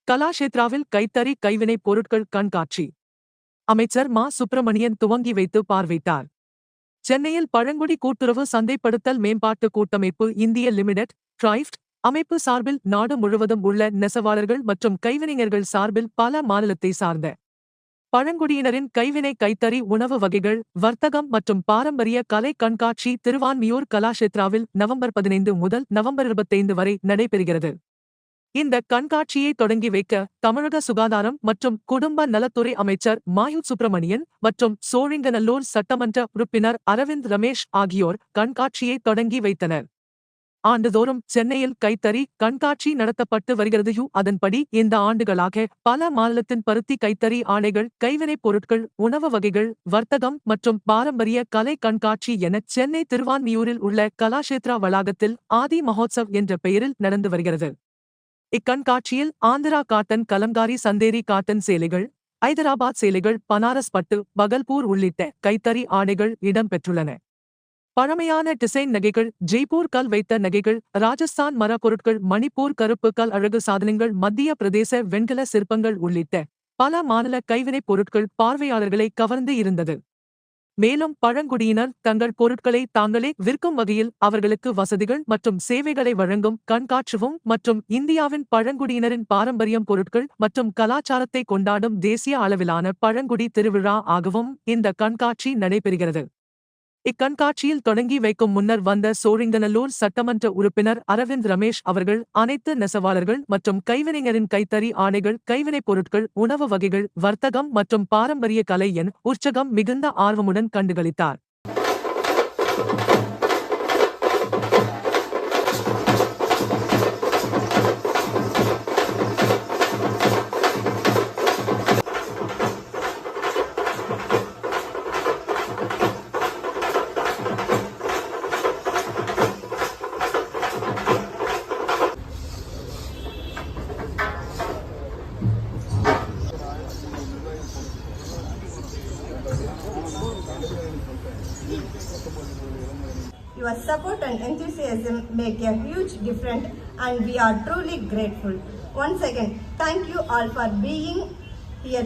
கலாஷேத்ராவில் கைத்தறி கைவினைப் பொருட்கள் கண்காட்சி அமைச்சர் மா சுப்பிரமணியன் துவங்கி வைத்து பார்வையிட்டார். சென்னையில் பழங்குடி கூட்டுறவு சந்தைப்படுத்தல் மேம்பாட்டு கூட்டமைப்பு இந்திய லிமிடெட் டிரைஃப்ட் அமைப்பு சார்பில் நாடு முழுவதும் உள்ள நெசவாளர்கள் மற்றும் கைவினைஞர்கள் சார்பில் பல மாநிலத்தை சார்ந்த பழங்குடியினரின் கைவினை கைத்தறி உணவு வகைகள் வர்த்தகம் மற்றும் பாரம்பரிய கலை கண்காட்சி திருவான்மியூர் கலாஷேத்ராவில் நவம்பர் 15 முதல் நவம்பர் 25 வரை நடைபெறுகிறது. இந்த கண்காட்சியை தொடங்கி வைக்க தமிழக சுகாதாரம் மற்றும் குடும்ப நலத்துறை அமைச்சர் மாயு சுப்பிரமணியன் மற்றும் சோழிங்கநல்லூர் சட்டமன்ற உறுப்பினர் அரவிந்த் ரமேஷ் ஆகியோர் கண்காட்சியை தொடங்கி வைத்தனர். ஆண்டுதோறும் சென்னையில் கைத்தறி கண்காட்சி நடத்தப்பட்டு வருகிறது. அதன்படி இந்த ஆண்டுகளாக பல மாநிலத்தின் பருத்தி கைத்தறி ஆடைகள் கைவினைப் பொருட்கள் உணவு வகைகள் வர்த்தகம் மற்றும் பாரம்பரிய கலை கண்காட்சி என சென்னை திருவான்மியூரில் உள்ள கலாஷேத்ரா வளாகத்தில் ஆதி மகோத்சவ் என்ற பெயரில் நடந்து வருகிறது. இக்கண்காட்சியில் ஆந்திரா காட்டன் கலம்காரி சந்தேரி காட்டன் சேலைகள் ஐதராபாத் சேலைகள் பனாரஸ் பட்டு பகல்பூர் உள்ளிட்ட கைத்தறி ஆடைகள் இடம்பெற்றுள்ளன. பழமையான டிசைன் நகைகள் ஜெய்ப்பூர் கல் வைத்த நகைகள் ராஜஸ்தான் மர பொருட்கள் மணிப்பூர் கருப்பு கல் அழகு சாதனங்கள் மத்திய பிரதேச வெண்கல சிற்பங்கள் உள்ளிட்ட பல மாநில கைவினைப் பொருட்கள் பார்வையாளர்களை கவர்ந்து இருந்தது. மேலும் பழங்குடியினர் தங்கள் பொருட்களை தாங்களே விற்கும் வகையில் அவர்களுக்கு வசதிகள் மற்றும் சேவைகளை வழங்கும் கண்காட்சியும் மற்றும் இந்தியாவின் பழங்குடியினரின் பாரம்பரியம் பொருட்கள் மற்றும் கலாச்சாரத்தை கொண்டாடும் தேசிய அளவிலான பழங்குடி திருவிழா ஆகவும் இந்த கண்காட்சி நடைபெறுகிறது. இக்கண்காட்சியில் தொடங்கி வைக்கும் முன்னர் வந்த சோழிங்கநல்லூர் சட்டமன்ற உறுப்பினர் அரவிந்த் ரமேஷ் அவர்கள் அனைத்து நெசவாளர்கள் மற்றும் கைவினைஞரின் கைத்தறி ஆடைகள் கைவினைப் பொருட்கள் உணவு வகைகள் வர்த்தகம் மற்றும் பாரம்பரிய கலை என உற்சாகம் மிகுந்த ஆர்வமுடன் கண்டுகளித்தார். Your support and enthusiasm make a huge difference and we are truly grateful. Once again, thank you all for being here.